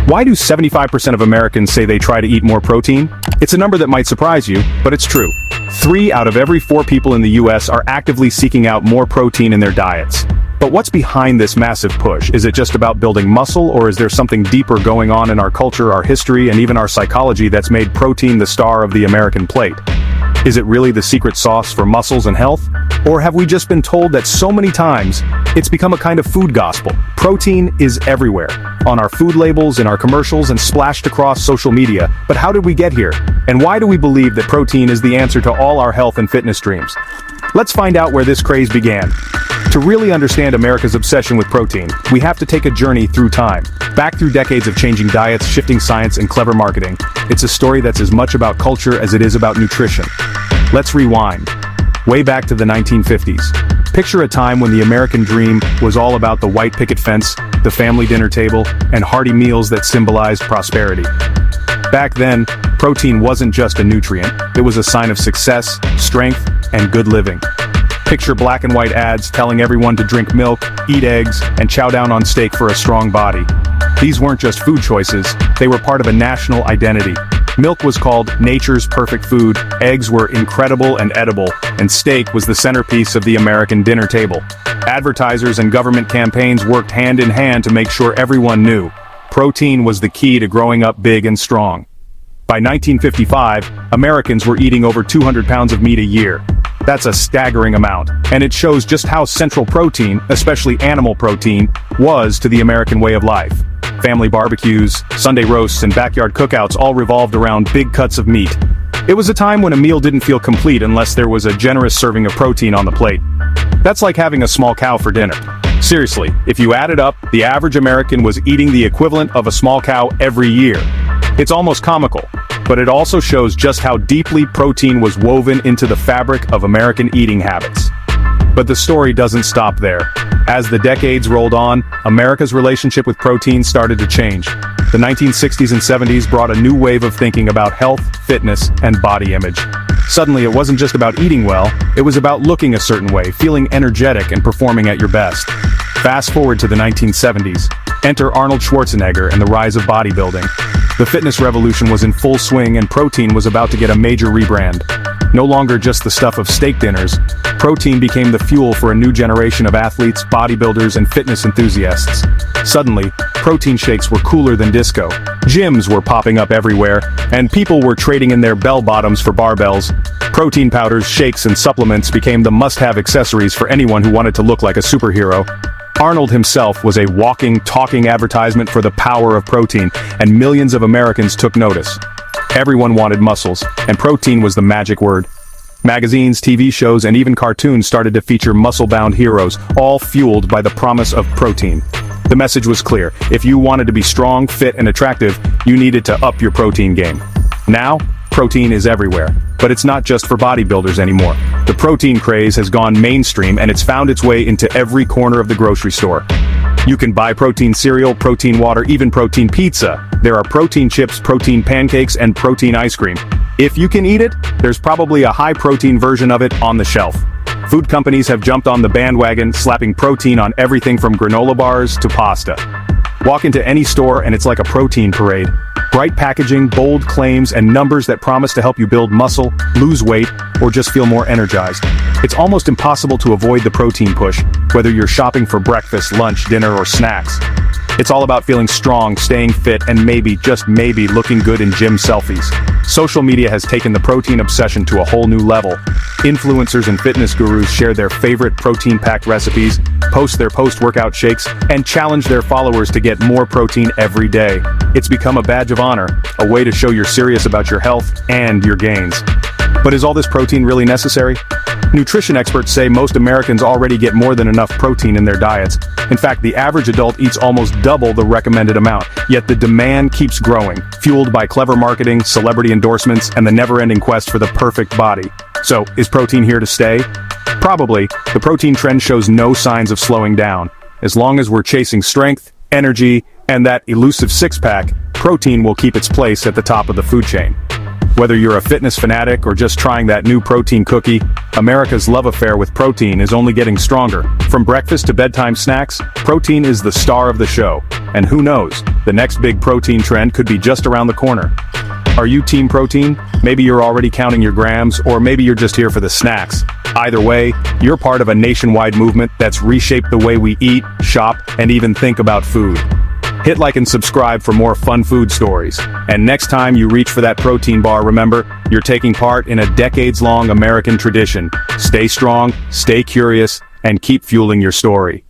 Why do 75% of Americans say they try to eat more protein? It's a number that might surprise you, but it's true. 3 out of every 4 people in the US are actively seeking out more protein in their diets. But what's behind this massive push? Is it just about building muscle, or is there something deeper going on in our culture, our history, and even our psychology that's made protein the star of the American plate? Is it really the secret sauce for muscles and health? Or have we just been told that so many times, it's become a kind of food gospel? Protein is everywhere, on our food labels, in our commercials, and splashed across social media. But how did we get here? And why do we believe that protein is the answer to all our health and fitness dreams? Let's find out where this craze began. To really understand America's obsession with protein, we have to take a journey through time. Back through decades of changing diets, shifting science, and clever marketing. It's a story that's as much about culture as it is about nutrition. Let's rewind. Way back to the 1950s. Picture a time when the American dream was all about the white picket fence, the family dinner table, and hearty meals that symbolized prosperity. Back then, protein wasn't just a nutrient, it was a sign of success, strength, and good living. Picture black and white ads telling everyone to drink milk, eat eggs, and chow down on steak for a strong body. These weren't just food choices, they were part of a national identity. Milk was called nature's perfect food, eggs were incredible and edible, and steak was the centerpiece of the American dinner table. Advertisers and government campaigns worked hand in hand to make sure everyone knew. Protein was the key to growing up big and strong. By 1955, Americans were eating over 200 pounds of meat a year. That's a staggering amount, and it shows just how central protein, especially animal protein, was to the American way of life. Family barbecues, Sunday roasts, and backyard cookouts all revolved around big cuts of meat. It was a time when a meal didn't feel complete unless there was a generous serving of protein on the plate. That's like having a small cow for dinner. Seriously, if you add it up, the average American was eating the equivalent of a small cow every year. It's almost comical, but it also shows just how deeply protein was woven into the fabric of American eating habits. But the story doesn't stop there. As the decades rolled on, America's relationship with protein started to change. The 1960s and 70s brought a new wave of thinking about health, fitness, and body image. Suddenly, it wasn't just about eating well, it was about looking a certain way, feeling energetic, and performing at your best. Fast forward to the 1970s. Enter Arnold Schwarzenegger and the rise of bodybuilding. The fitness revolution was in full swing, and protein was about to get a major rebrand. No longer just the stuff of steak dinners, protein became the fuel for a new generation of athletes, bodybuilders, and fitness enthusiasts. Suddenly, protein shakes were cooler than disco. Gyms were popping up everywhere, and people were trading in their bell-bottoms for barbells. Protein powders, shakes, and supplements became the must-have accessories for anyone who wanted to look like a superhero. Arnold himself was a walking, talking advertisement for the power of protein, and millions of Americans took notice. Everyone wanted muscles, and protein was the magic word. Magazines, TV shows, and even cartoons started to feature muscle-bound heroes, all fueled by the promise of protein. The message was clear: if you wanted to be strong, fit, and attractive, you needed to up your protein game. Now, protein is everywhere. But it's not just for bodybuilders anymore. The protein craze has gone mainstream, and it's found its way into every corner of the grocery store. You can buy protein cereal, protein water, even protein pizza. There are protein chips, protein pancakes, and protein ice cream. If you can eat it, there's probably a high-protein version of it on the shelf. Food companies have jumped on the bandwagon, slapping protein on everything from granola bars to pasta. Walk into any store and it's like a protein parade. Bright packaging, bold claims, and numbers that promise to help you build muscle, lose weight, or just feel more energized. It's almost impossible to avoid the protein push, whether you're shopping for breakfast, lunch, dinner, or snacks. It's all about feeling strong, staying fit, and maybe, just maybe, looking good in gym selfies. Social media has taken the protein obsession to a whole new level. Influencers and fitness gurus share their favorite protein-packed recipes, post their post-workout shakes, and challenge their followers to get more protein every day. It's become a badge of honor, a way to show you're serious about your health and your gains. But is all this protein really necessary? Nutrition experts say most Americans already get more than enough protein in their diets. In fact, the average adult eats almost double the recommended amount, yet the demand keeps growing, fueled by clever marketing, celebrity endorsements, and the never-ending quest for the perfect body. So, is protein here to stay? Probably. The protein trend shows no signs of slowing down. As long as we're chasing strength, energy, and that elusive six-pack, protein will keep its place at the top of the food chain. Whether you're a fitness fanatic or just trying that new protein cookie, America's love affair with protein is only getting stronger. From breakfast to bedtime snacks, protein is the star of the show. And who knows, The next big protein trend could be just around the corner. Are you team protein? Maybe you're already counting your grams, or maybe you're just here for the snacks. Either way, you're part of a nationwide movement that's reshaped the way we eat, shop, and even think about food. Hit like and subscribe for more fun food stories. And next time you reach for that protein bar, remember, you're taking part in a decades-long American tradition. Stay strong, stay curious, and keep fueling your story.